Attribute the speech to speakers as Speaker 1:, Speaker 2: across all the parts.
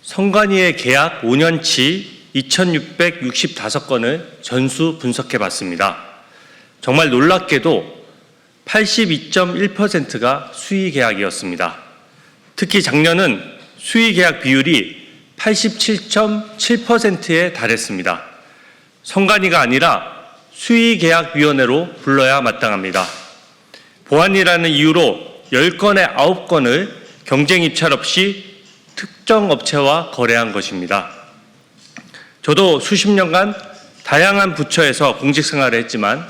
Speaker 1: 선관위의 계약 5년치 2,665건을 전수 분석해 봤습니다. 정말 놀랍게도 82.1%가 수의 계약이었습니다. 특히 작년은 수의 계약 비율이 87.7%에 달했습니다. 선관위가 아니라 수의계약위원회로 불러야 마땅합니다. 보안이라는 이유로 10건의 9건을 경쟁 입찰 없이 특정 업체와 거래한 것입니다. 저도 수십 년간 다양한 부처에서 공직생활을 했지만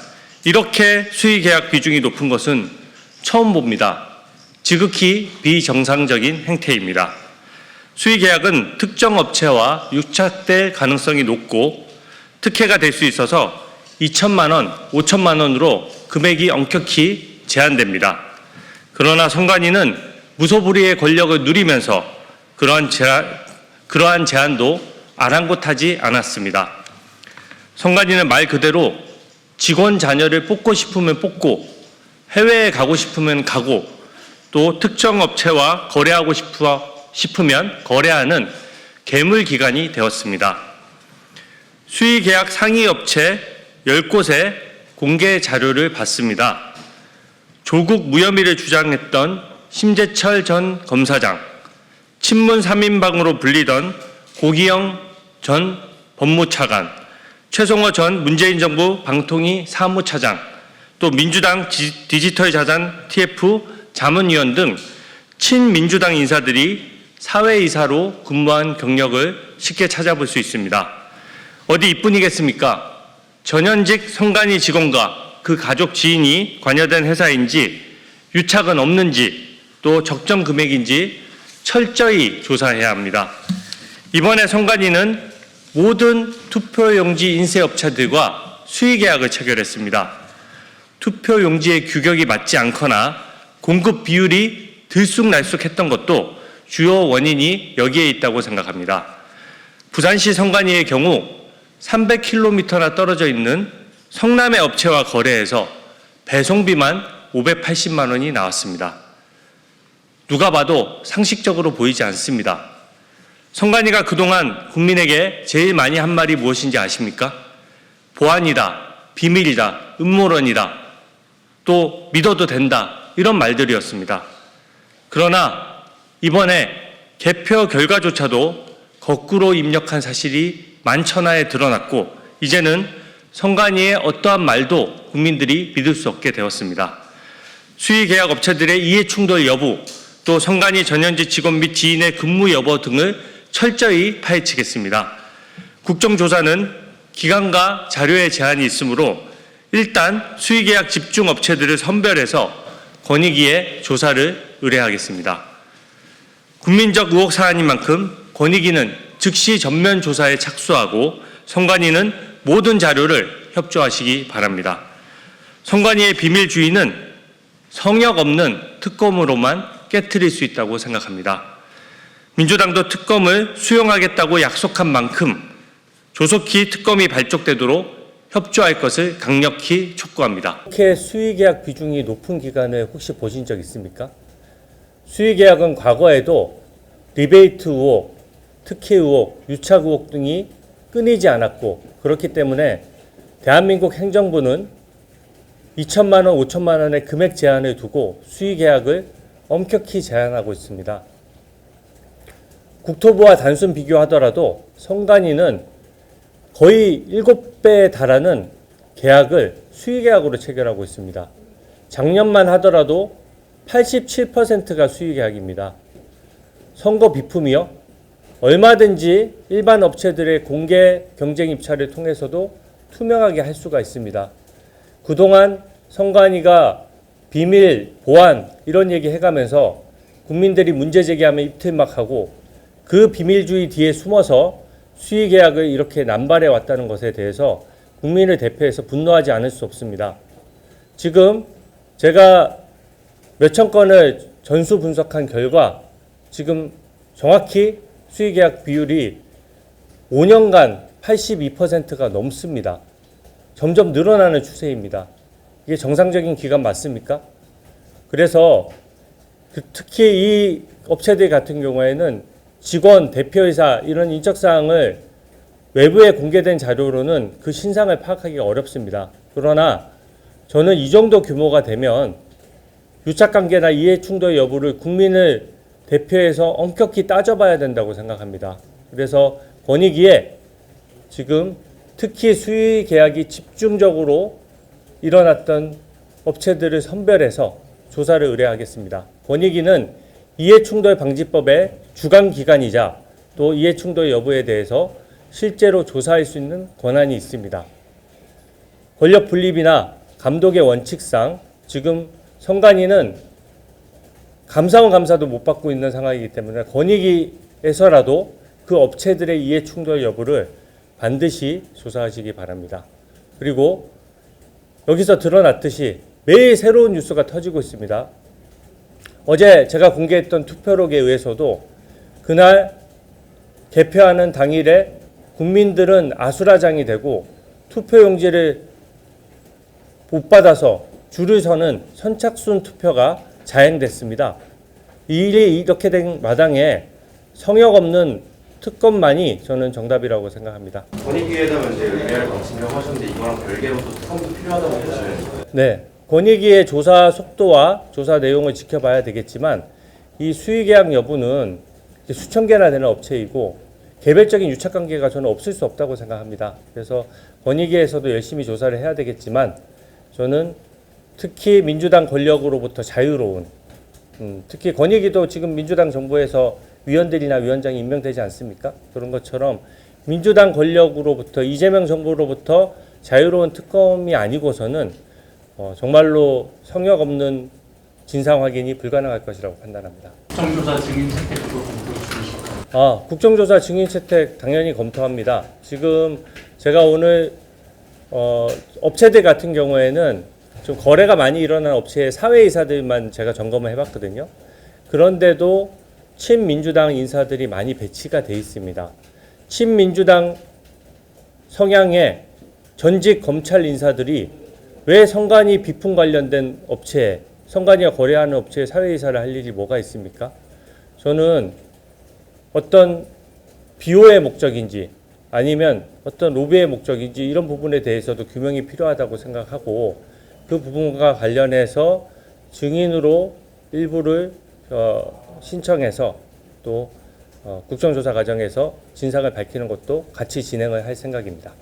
Speaker 1: 이렇게 수의계약 비중이 높은 것은 처음 봅니다. 지극히 비정상적인 행태입니다. 수의계약은 특정 업체와 유착될 가능성이 높고 특혜가 될 수 있어서 2천만 원, 5천만 원으로 금액이 엄격히 제한됩니다. 그러나 선관위는 무소불위의 권력을 누리면서 그러한 제한도 아랑곳하지 않았습니다. 선관위는 말 그대로 직원 자녀를 뽑고 싶으면 뽑고 해외에 가고 싶으면 가고 또 특정 업체와 거래하고 싶으면 거래하는 괴물기관이 되었습니다. 수의계약 상위 업체 10곳의 공개 자료를 봤습니다. 조국 무혐의를 주장했던 심재철 전 검사장, 친문 3인방으로 불리던 고기영 전 법무차관, 최송호 전 문재인 정부 방통위 사무차장, 또 민주당 디지털 자산 TF 자문위원 등 친민주당 인사들이 사회이사로 근무한 경력을 쉽게 찾아볼 수 있습니다. 어디 이뿐이겠습니까? 전현직 선관위 직원과 그 가족 지인이 관여된 회사인지 유착은 없는지 또 적정 금액인지 철저히 조사해야 합니다. 이번에 선관위는 모든 투표용지 인쇄업체들과 수의계약을 체결했습니다. 투표용지의 규격이 맞지 않거나 공급 비율이 들쑥날쑥했던 것도 주요 원인이 여기에 있다고 생각합니다. 부산시 선관위의 경우 300km나 떨어져 있는 성남의 업체와 거래해서 배송비만 580만 원이 나왔습니다. 누가 봐도 상식적으로 보이지 않습니다. 선관위가 그동안 국민에게 제일 많이 한 말이 무엇인지 아십니까? 보안이다, 비밀이다, 음모론이다, 또 믿어도 된다, 이런 말들이었습니다. 그러나 이번에 개표 결과조차도 거꾸로 입력한 사실이 만천하에 드러났고 이제는 선관위의 어떠한 말도 국민들이 믿을 수 없게 되었습니다. 수의계약 업체들의 이해충돌 여부, 또 선관위 전현직 직원 및 지인의 근무 여부 등을 철저히 파헤치겠습니다. 국정조사는 기간과 자료의 제한이 있으므로 일단 수의계약 집중 업체들을 선별해서 권익위에 조사를 의뢰하겠습니다. 국민적 의혹 사안인 만큼 권익위는 즉시 전면 조사에 착수하고 선관위는 모든 자료를 협조하시기 바랍니다. 선관위의 비밀주의는 성역 없는 특검으로만 깨트릴 수 있다고 생각합니다. 민주당도 특검을 수용하겠다고 약속한 만큼 조속히 특검이 발족되도록 협조할 것을 강력히 촉구합니다.
Speaker 2: 이렇게 수의계약 비중이 높은 기간을 혹시 보신 적 있습니까? 수의계약은 과거에도 리베이트 의혹, 특혜 의혹, 유착 의혹 등이 끊이지 않았고 그렇기 때문에 대한민국 행정부는 2천만 원, 5천만 원의 금액 제한을 두고 수의계약을 엄격히 제한하고 있습니다. 국토부와 단순 비교하더라도 선관위는 거의 7배에 달하는 계약을 수의계약으로 체결하고 있습니다. 작년만 하더라도 87%가 수의계약입니다. 선거 비품이요? 얼마든지 일반 업체들의 공개 경쟁 입찰을 통해서도 투명하게 할 수가 있습니다. 그동안 선관위가 비밀, 보안 이런 얘기 해가면서 국민들이 문제 제기하면 입틀막하고 그 비밀주의 뒤에 숨어서 수의계약을 이렇게 남발해 왔다는 것에 대해서 국민을 대표해서 분노하지 않을 수 없습니다. 지금 제가 몇천 건을 전수 분석한 결과 지금 정확히 수의계약 비율이 5년간 82%가 넘습니다. 점점 늘어나는 추세입니다. 이게 정상적인 기간 맞습니까? 그래서 특히 이 업체들 같은 경우에는 직원, 대표이사 이런 인적사항을 외부에 공개된 자료로는 그 신상을 파악하기가 어렵습니다. 그러나 저는 이 정도 규모가 되면 유착관계나 이해충돌 여부를 국민을 대표해서 엄격히 따져봐야 된다고 생각합니다. 그래서 권익위에 지금 특히 수의 계약이 집중적으로 일어났던 업체들을 선별해서 조사를 의뢰하겠습니다. 권익위는 이해충돌 방지법의 주관 기관이자 또 이해충돌 여부에 대해서 실제로 조사할 수 있는 권한이 있습니다. 권력 분립이나 감독의 원칙상 지금 선관위는 감사원 감사도 못 받고 있는 상황이기 때문에 권익위에서라도 그 업체들의 이해충돌 여부를 반드시 조사하시기 바랍니다. 그리고 여기서 드러났듯이 매일 새로운 뉴스가 터지고 있습니다. 어제 제가 공개했던 투표록에 의해서도 그날 개표하는 당일에 국민들은 아수라장이 되고 투표용지를 못 받아서 줄을 서는 선착순 투표가 자행됐습니다. 이 일이 이렇게 된 마당에 성역 없는 특검만이 저는 정답이라고 생각합니다.
Speaker 3: 권익위에다가 이제 의뢰를 진정하셨는데 이거랑 별개로 또 특검도 필요하다고 보시는.
Speaker 2: 네, 권익위의 조사 속도와 조사 내용을 지켜봐야 되겠지만 이 수의계약 여부는 수천 개나 되는 업체이고 개별적인 유착관계가 저는 없을 수 없다고 생각합니다. 그래서 권익위에서도 열심히 조사를 해야 되겠지만 저는 특히 민주당 권력으로부터 자유로운 특히 권익위도 지금 민주당 정부에서 위원들이나 위원장이 임명되지 않습니까? 그런 것처럼 민주당 권력으로부터 이재명 정부로부터 자유로운 특검이 아니고서는 정말로 성역 없는 진상 확인이 불가능할 것이라고 판단합니다.
Speaker 4: 국정조사 증인 채택도 검토 중이실까요?
Speaker 2: 국정조사 증인 채택 당연히 검토합니다. 지금 제가 오늘 업체들 같은 경우에는 좀 거래가 많이 일어난 업체의 사회이사들만 제가 점검을 해봤거든요. 그런데도 친민주당 인사들이 많이 배치가 돼 있습니다. 친민주당 성향의 전직 검찰 인사들이 왜 선관위 비품 관련된 업체에 선관위가 거래하는 업체에 사회이사를 할 일이 뭐가 있습니까? 저는 어떤 비호의 목적인지 아니면 어떤 로비의 목적인지 이런 부분에 대해서도 규명이 필요하다고 생각하고 그 부분과 관련해서 증인으로 일부를 신청해서 또 국정조사 과정에서 진상을 밝히는 것도 같이 진행을 할 생각입니다.